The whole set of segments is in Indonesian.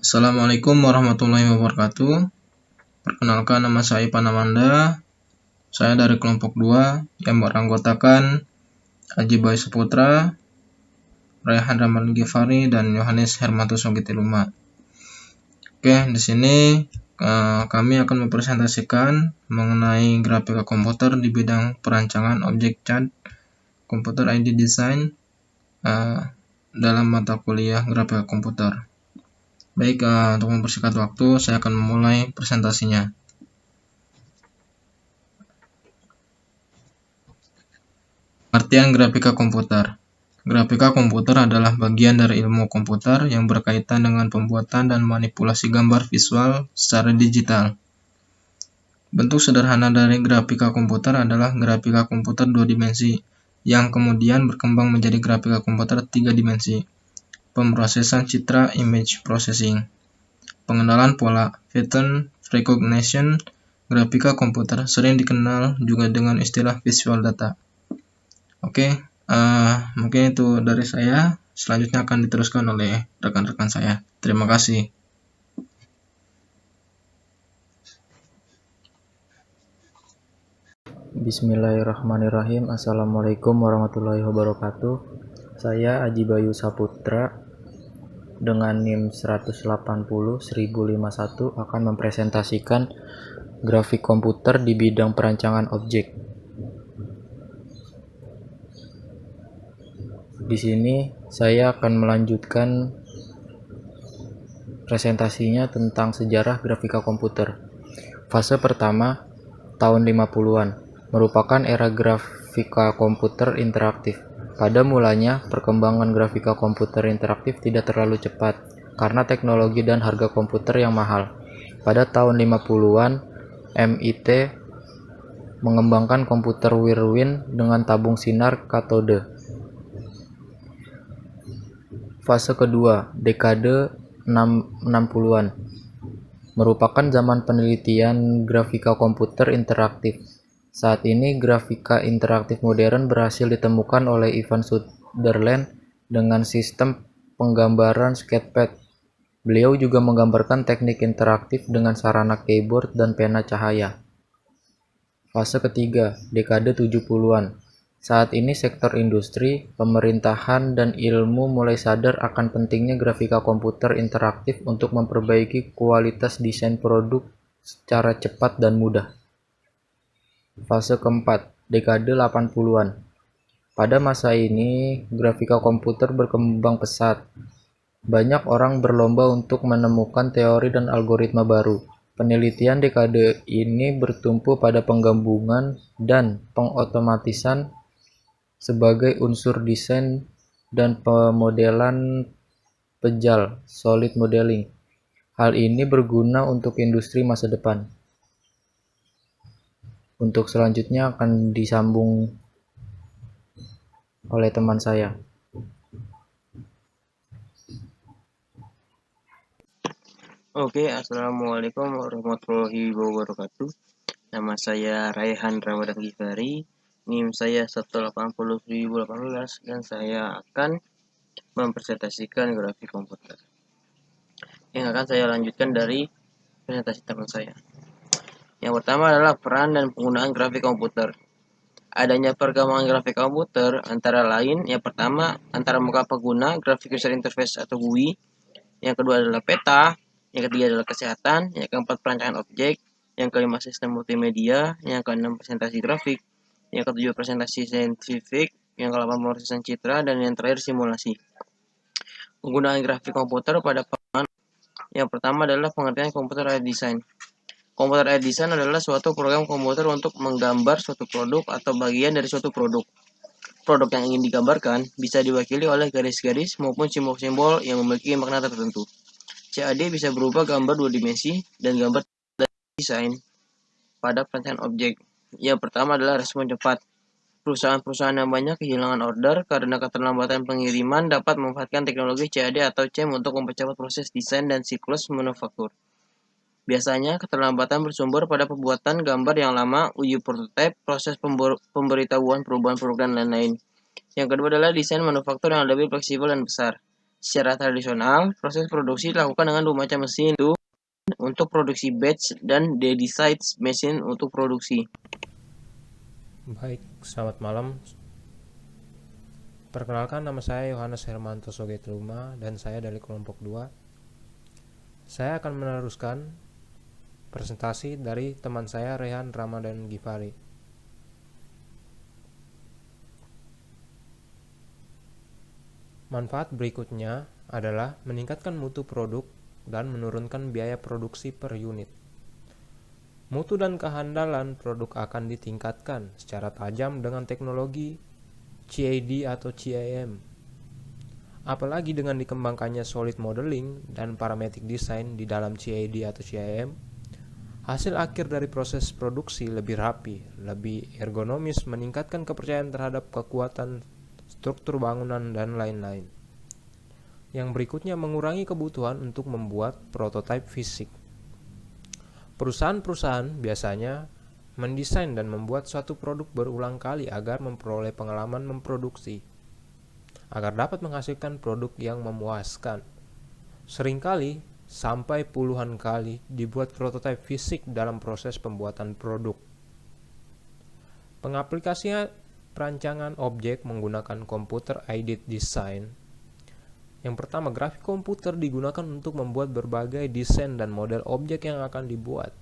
Assalamualaikum warahmatullahi wabarakatuh. Perkenalkan, nama saya Ipan Amanda. Saya dari kelompok 2 yang beranggotakan Aji Bayu Saputra, Raihan Ramadan Ghifari, dan Yohanes Hermanto Sogitiluma. Oke, di sini kami akan mempresentasikan mengenai grafika komputer di bidang perancangan objek CAD, Computer ID Design, dalam mata kuliah grafika komputer. Baik, untuk mempersingkat waktu, saya akan memulai presentasinya. Pengertian grafika komputer. Grafika komputer adalah bagian dari ilmu komputer yang berkaitan dengan pembuatan dan manipulasi gambar visual secara digital. Bentuk sederhana dari grafika komputer adalah grafika komputer 2 dimensi, yang kemudian berkembang menjadi grafika komputer 3 dimensi. Pemrosesan citra image processing. Pengenalan pola pattern recognition. Grafika komputer sering dikenal juga dengan istilah visual data. Oke, mungkin itu dari saya. Selanjutnya akan diteruskan oleh rekan-rekan saya. Terima kasih. Bismillahirrahmanirrahim. Assalamualaikum warahmatullahi wabarakatuh. Saya Aji Bayu Saputra dengan NIM 180-1051 akan mempresentasikan grafik komputer di bidang perancangan objek. Di sini saya akan melanjutkan presentasinya tentang sejarah grafika komputer. Fase pertama, tahun 50-an, merupakan era grafika komputer interaktif. Pada mulanya, perkembangan grafika komputer interaktif tidak terlalu cepat karena teknologi dan harga komputer yang mahal. Pada tahun 50-an, MIT mengembangkan komputer Whirlwind dengan tabung sinar katode. Fase kedua, dekade 60-an, merupakan zaman penelitian grafika komputer interaktif. Saat ini, grafika interaktif modern berhasil ditemukan oleh Ivan Sutherland dengan sistem penggambaran sketchpad. Beliau juga menggambarkan teknik interaktif dengan sarana keyboard dan pena cahaya. Fase ketiga, dekade 70-an. Saat ini sektor industri, pemerintahan, dan ilmu mulai sadar akan pentingnya grafika komputer interaktif untuk memperbaiki kualitas desain produk secara cepat dan mudah. Fase keempat, dekade 80-an. Pada masa ini, grafika komputer berkembang pesat. Banyak orang berlomba untuk menemukan teori dan algoritma baru. Penelitian dekade ini bertumpu pada penggabungan dan pengotomatisan sebagai unsur desain dan pemodelan pejal, solid modeling. Hal ini berguna untuk industri masa depan. Untuk selanjutnya akan disambung oleh teman saya. Oke, assalamualaikum warahmatullahi wabarakatuh. Nama saya Raihan Ramadan Ghifari, NIM saya 180-1018, dan saya akan mempresentasikan grafik komputer. Yang akan saya lanjutkan dari presentasi teman saya. Yang pertama adalah peran dan penggunaan grafik komputer. Adanya perkembangan grafik komputer antara lain, yang pertama antara muka pengguna, graphic user interface atau GUI. Yang kedua adalah peta. Yang ketiga adalah kesehatan. Yang keempat perancangan objek. Yang kelima sistem multimedia. Yang keenam presentasi grafik. Yang ketujuh presentasi saintifik. Yang kedelapan pemrosesan citra. Dan yang terakhir simulasi. Penggunaan grafik komputer pada penggunaan. Yang pertama adalah pengertian computer aided design. Computer aided design adalah suatu program komputer untuk menggambar suatu produk atau bagian dari suatu produk. Produk yang ingin digambarkan bisa diwakili oleh garis-garis maupun simbol-simbol yang memiliki makna tertentu. CAD bisa berubah gambar 2 dimensi dan gambar desain pada perancangan objek. Yang pertama adalah respon cepat. Perusahaan-perusahaan yang banyak kehilangan order karena keterlambatan pengiriman dapat memanfaatkan teknologi CAD atau CAM untuk mempercepat proses desain dan siklus manufaktur. Biasanya, keterlambatan bersumber pada pembuatan gambar yang lama, uji prototipe, proses pemberitahuan perubahan produk, dan lain-lain. Yang kedua adalah desain manufaktur yang lebih fleksibel dan besar. Secara tradisional, proses produksi dilakukan dengan 2 macam mesin untuk produksi batch dan dedicated mesin untuk produksi. Baik, selamat malam. Perkenalkan, nama saya Yohanes Hermanto Sogetluma dan saya dari kelompok 2. Saya akan meneruskan presentasi dari teman saya Rehan Ramadan Gifari. Manfaat berikutnya adalah meningkatkan mutu produk dan menurunkan biaya produksi per unit. Mutu dan kehandalan produk akan ditingkatkan secara tajam dengan teknologi CAD atau CAM. Apalagi dengan dikembangkannya solid modeling dan parametric design di dalam CAD atau CAM, hasil akhir dari proses produksi lebih rapi, lebih ergonomis, meningkatkan kepercayaan terhadap kekuatan struktur bangunan dan lain-lain. Yang berikutnya mengurangi kebutuhan untuk membuat prototipe fisik. Perusahaan-perusahaan biasanya mendesain dan membuat suatu produk berulang kali agar memperoleh pengalaman memproduksi, agar dapat menghasilkan produk yang memuaskan. Seringkali sampai puluhan kali dibuat prototipe fisik dalam proses pembuatan produk. Pengaplikasian perancangan objek menggunakan computer aided design. Yang pertama, grafik komputer digunakan untuk membuat berbagai desain dan model objek yang akan dibuat.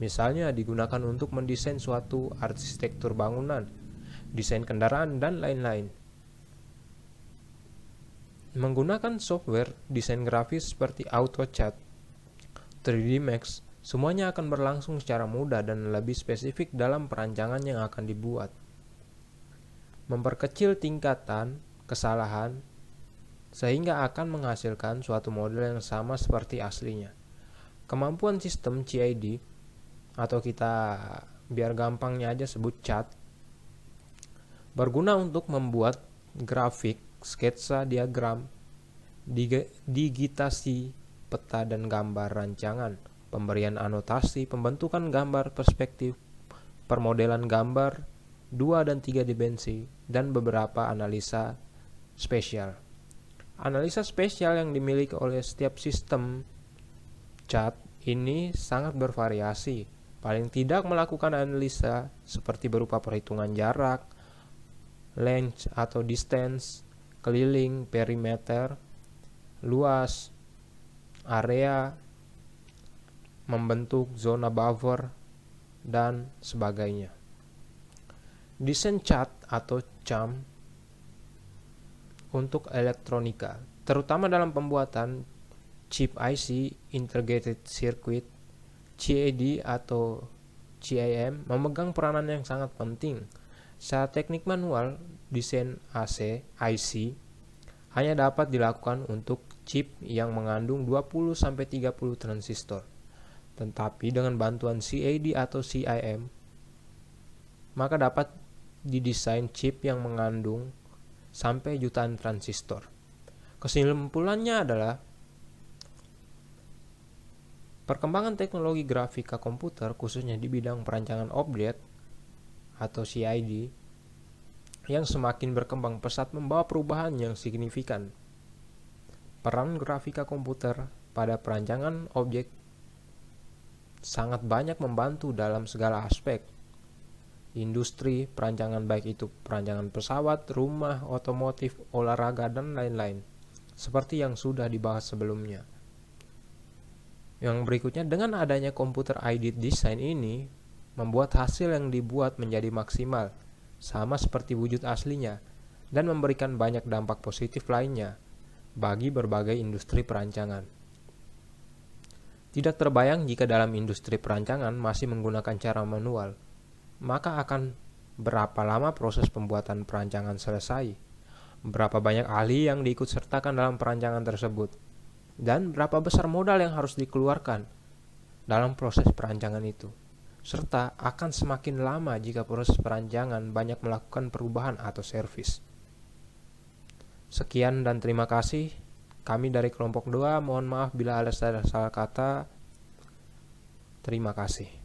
Misalnya digunakan untuk mendesain suatu arsitektur bangunan, desain kendaraan, dan lain-lain. Menggunakan software desain grafis seperti AutoCAD, 3D Max, semuanya akan berlangsung secara mudah dan lebih spesifik dalam perancangan yang akan dibuat. Memperkecil tingkatan kesalahan sehingga akan menghasilkan suatu model yang sama seperti aslinya. Kemampuan sistem CAD, atau kita biar gampangnya aja sebut CAD, berguna untuk membuat grafik, sketsa, diagram, digitasi, peta dan gambar rancangan, pemberian anotasi, pembentukan gambar perspektif, permodelan gambar 2 dan 3 dimensi, dan beberapa analisa spesial. Analisa spesial yang dimiliki oleh setiap sistem CAD ini sangat bervariasi. Paling tidak melakukan analisa seperti berupa perhitungan jarak, length atau distance, keliling, perimeter, luas, area, membentuk zona buffer, dan sebagainya. Desain CAD atau CAM untuk elektronika, terutama dalam pembuatan chip IC, integrated circuit, CAD atau CAM memegang peranan yang sangat penting. Secara teknik manual, desain IC hanya dapat dilakukan untuk chip yang mengandung 20-30 transistor. Tetapi dengan bantuan CAD atau CAM, maka dapat didesain chip yang mengandung sampai jutaan transistor. Kesimpulannya adalah perkembangan teknologi grafika komputer, khususnya di bidang perancangan objek atau CAD, yang semakin berkembang pesat membawa perubahan yang signifikan. Peran grafika komputer pada perancangan objek sangat banyak membantu dalam segala aspek industri perancangan, baik itu perancangan pesawat, rumah, otomotif, olahraga, dan lain-lain, seperti yang sudah dibahas sebelumnya. Yang berikutnya, dengan adanya computer aided design ini membuat hasil yang dibuat menjadi maksimal, sama seperti wujud aslinya, dan memberikan banyak dampak positif lainnya bagi berbagai industri perancangan. Tidak terbayang jika dalam industri perancangan masih menggunakan cara manual, maka akan berapa lama proses pembuatan perancangan selesai, berapa banyak ahli yang diikutsertakan dalam perancangan tersebut, dan berapa besar modal yang harus dikeluarkan dalam proses perancangan itu, serta akan semakin lama jika proses perancangan banyak melakukan perubahan atau servis. Sekian dan terima kasih. Kami dari kelompok 2 mohon maaf bila ada salah kata. Terima kasih.